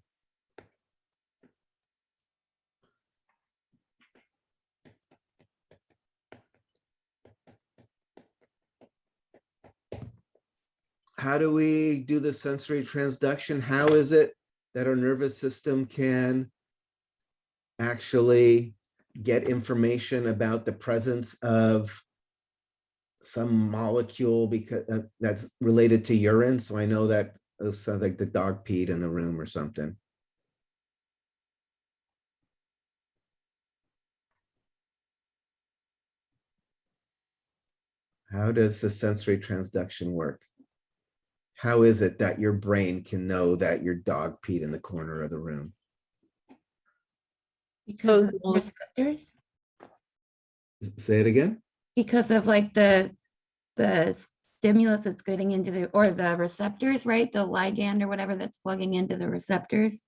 S1: how do we do the sensory transduction? How is it that our nervous system can actually get information about the presence of some molecule because that's related to urine? So I know that it sounds like the dog peed in the room or something. How does the sensory transduction work? How is it that your brain can know that your dog peed in the corner of the room?
S5: Because of the receptors?
S1: Say it again.
S5: Because of like the stimulus that's getting into the receptors, right? The ligand or whatever that's plugging into the receptors,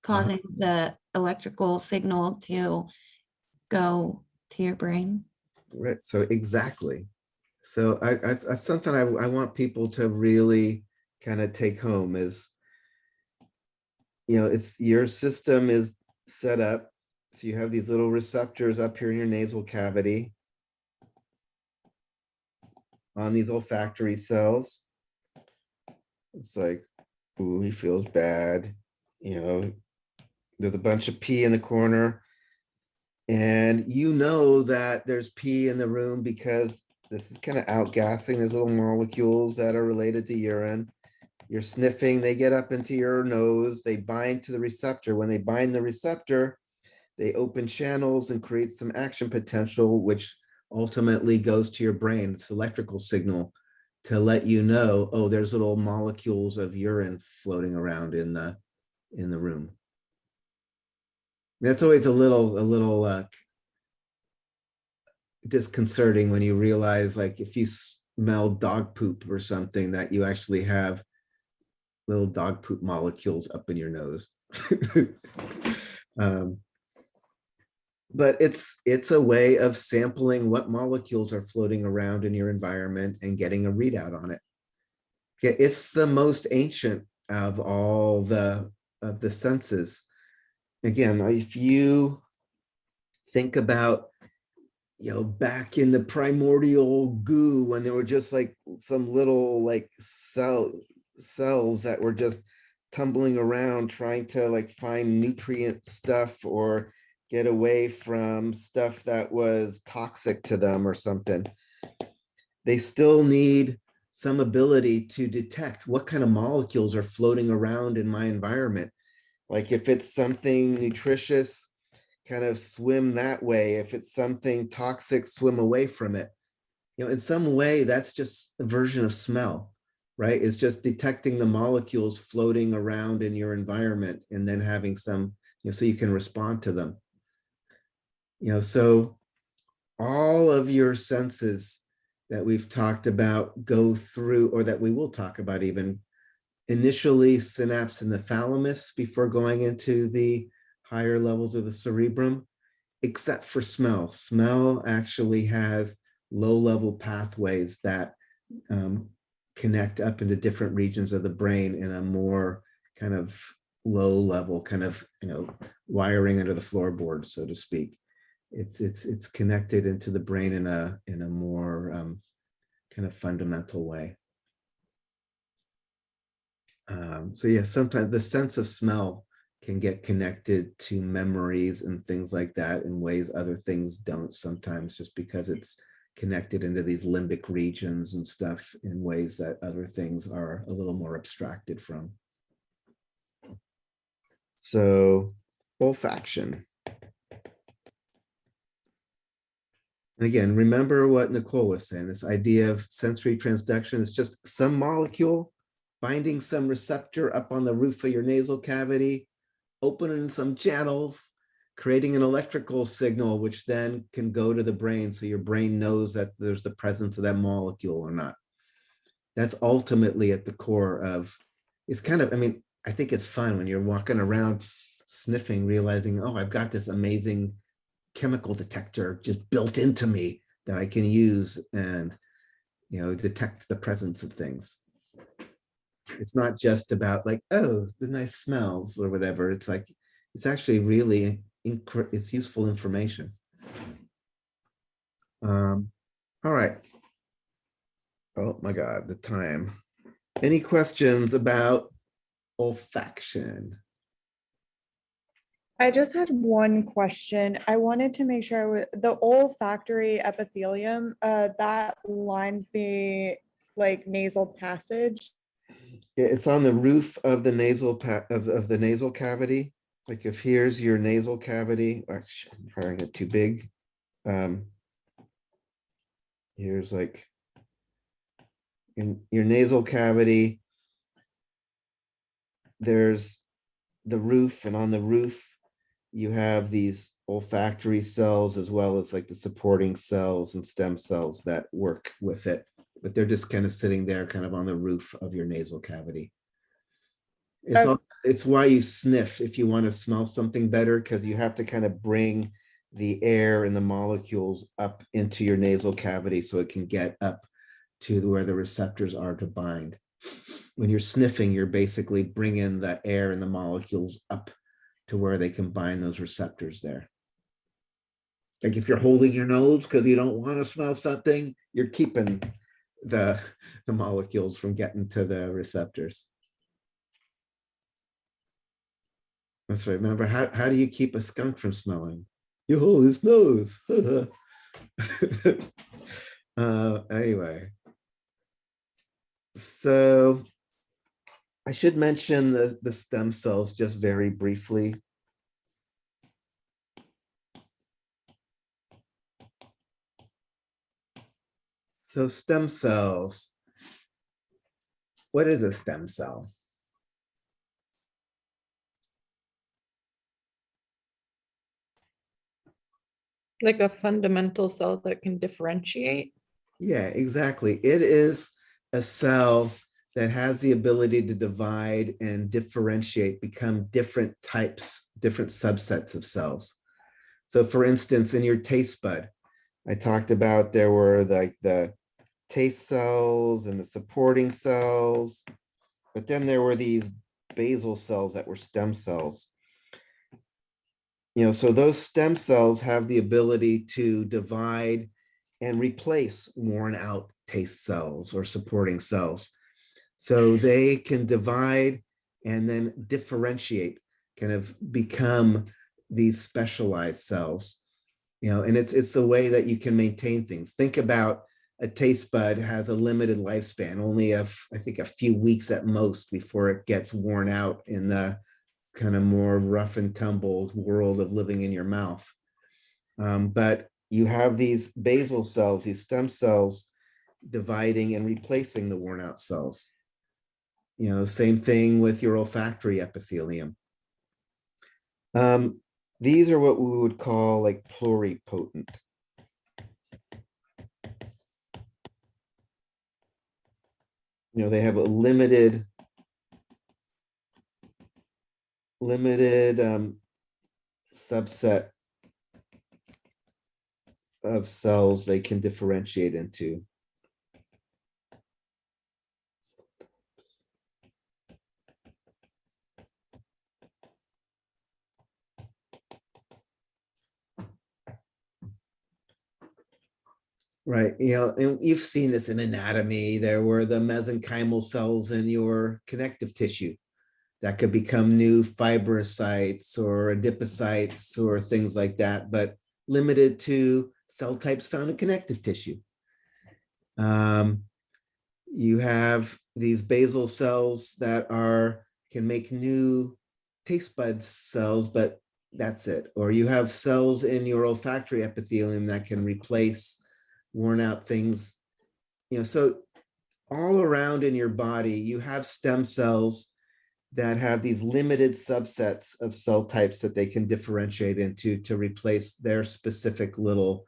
S5: causing the electrical signal to go to your brain.
S1: Right. So exactly. So I something I want people to really kind of take home is, it's your system is set up. So you have these little receptors up here in your nasal cavity on these olfactory cells. It's like, ooh, he feels bad. There's a bunch of pee in the corner. And that there's pee in the room because this is kind of outgassing. There's little molecules that are related to urine. You're sniffing, they get up into your nose, they bind to the receptor. When they bind the receptor, they open channels and create some action potential, which ultimately goes to your brain. It's electrical signal to let you know, oh, there's little molecules of urine floating around in the room. That's always a little disconcerting when you realize, like, if you smell dog poop or something, that you actually have little dog poop molecules up in your nose. um, but it's a way of sampling what molecules are floating around in your environment and getting a readout on it. Okay, it's the most ancient of all the senses. Again, if you think about, back in the primordial goo, when there were just like some little like cells that were just tumbling around trying to like find nutrient stuff or get away from stuff that was toxic to them or something, they still need some ability to detect what kind of molecules are floating around in my environment. Like if it's something nutritious, kind of swim that way. If it's something toxic, swim away from it. In some way, that's just a version of smell, right? It's just detecting the molecules floating around in your environment and then having some, so you can respond to them. So all of your senses that we've talked about go through, or that we will talk about even, initially synapse in the thalamus before going into the higher levels of the cerebrum, except for smell. Smell actually has low-level pathways that connect up into different regions of the brain in a more kind of low-level kind of wiring under the floorboard, so to speak. It's connected into the brain in a more kind of fundamental way. So yeah, sometimes the sense of smell can get connected to memories and things like that in ways other things don't sometimes, just because it's connected into these limbic regions and stuff in ways that other things are a little more abstracted from. So olfaction. And again, remember what Nicole was saying, this idea of sensory transduction is just some molecule finding some receptor up on the roof of your nasal cavity, opening some channels, creating an electrical signal, which then can go to the brain, so your brain knows that there's the presence of that molecule or not. That's ultimately at the core of, it's kind of, I think it's fun when you're walking around sniffing, realizing, oh, I've got this amazing chemical detector just built into me that I can use and, detect the presence of things. It's not just about like, oh, the nice smells or whatever. It's like, it's actually really, it's useful information. All right. Oh my God, the time. Any questions about olfaction?
S3: I just had one question. I wanted to make sure the olfactory epithelium that lines the like nasal passage.
S1: It's on the roof of the nasal of the nasal cavity. Like if here's your nasal cavity, actually, I'm trying to get too big. Here's like in your nasal cavity, there's the roof, and on the roof you have these olfactory cells as well as like the supporting cells and stem cells that work with it, but they're just kind of sitting there kind of on the roof of your nasal cavity. It's why you sniff if you want to smell something better, because you have to kind of bring the air and the molecules up into your nasal cavity so it can get up to where the receptors are to bind. When you're sniffing, you're basically bringing the air and the molecules up to where they can bind those receptors there. Like if you're holding your nose because you don't want to smell something, you're keeping the molecules from getting to the receptors. That's right. Remember, how do you keep a skunk from smelling? You hold his nose. Anyway, so I should mention the stem cells just very briefly. So stem cells, what is a stem cell?
S2: Like a fundamental cell that can differentiate.
S1: Yeah, exactly. It is a cell that has the ability to divide and differentiate, become different types, different subsets of cells. So for instance, in your taste bud, I talked about there were like the taste cells and the supporting cells, but then there were these basal cells that were stem cells. So those stem cells have the ability to divide and replace worn out taste cells or supporting cells. So they can divide and then differentiate, kind of become these specialized cells. And it's the way that you can maintain things. Think about a taste bud has a limited lifespan, only I think a few weeks at most before it gets worn out in the kind of more rough and tumbled world of living in your mouth. But you have these basal cells, these stem cells, dividing and replacing the worn out cells. Same thing with your olfactory epithelium. These are what we would call like pluripotent. They have a limited subset of cells they can differentiate into. Right, and you've seen this in anatomy. There were the mesenchymal cells in your connective tissue that could become new fibrocytes or adipocytes or things like that, but limited to cell types found in connective tissue. You have these basal cells that can make new taste bud cells, but that's it. Or you have cells in your olfactory epithelium that can replace worn out things. So all around in your body, you have stem cells that have these limited subsets of cell types that they can differentiate into to replace their specific little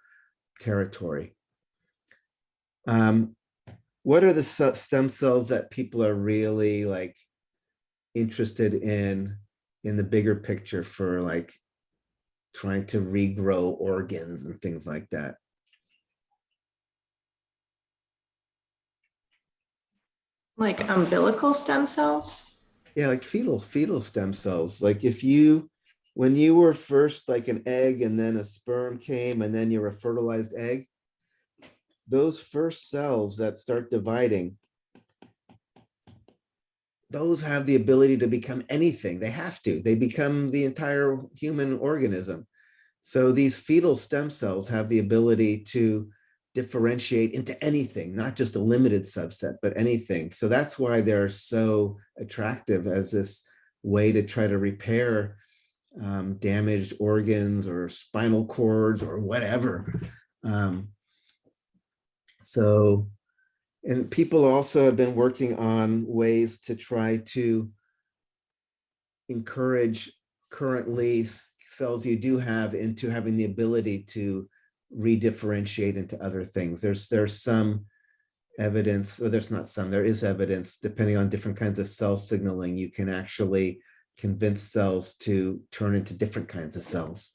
S1: territory. What are the stem cells that people are really like interested in the bigger picture for like trying to regrow organs and things like that?
S4: Like umbilical stem cells?
S1: Yeah, like fetal stem cells. Like when you were first like an egg and then a sperm came and then you're a fertilized egg, those first cells that start dividing, those have the ability to become anything. They have to. They become the entire human organism. So these fetal stem cells have the ability to differentiate into anything, not just a limited subset, but anything. So that's why they're so attractive as this way to try to repair damaged organs or spinal cords or whatever. And people also have been working on ways to try to encourage currently cells you do have into having the ability to redifferentiate into other things. There's some evidence, or there is evidence, depending on different kinds of cell signaling, you can actually convince cells to turn into different kinds of cells.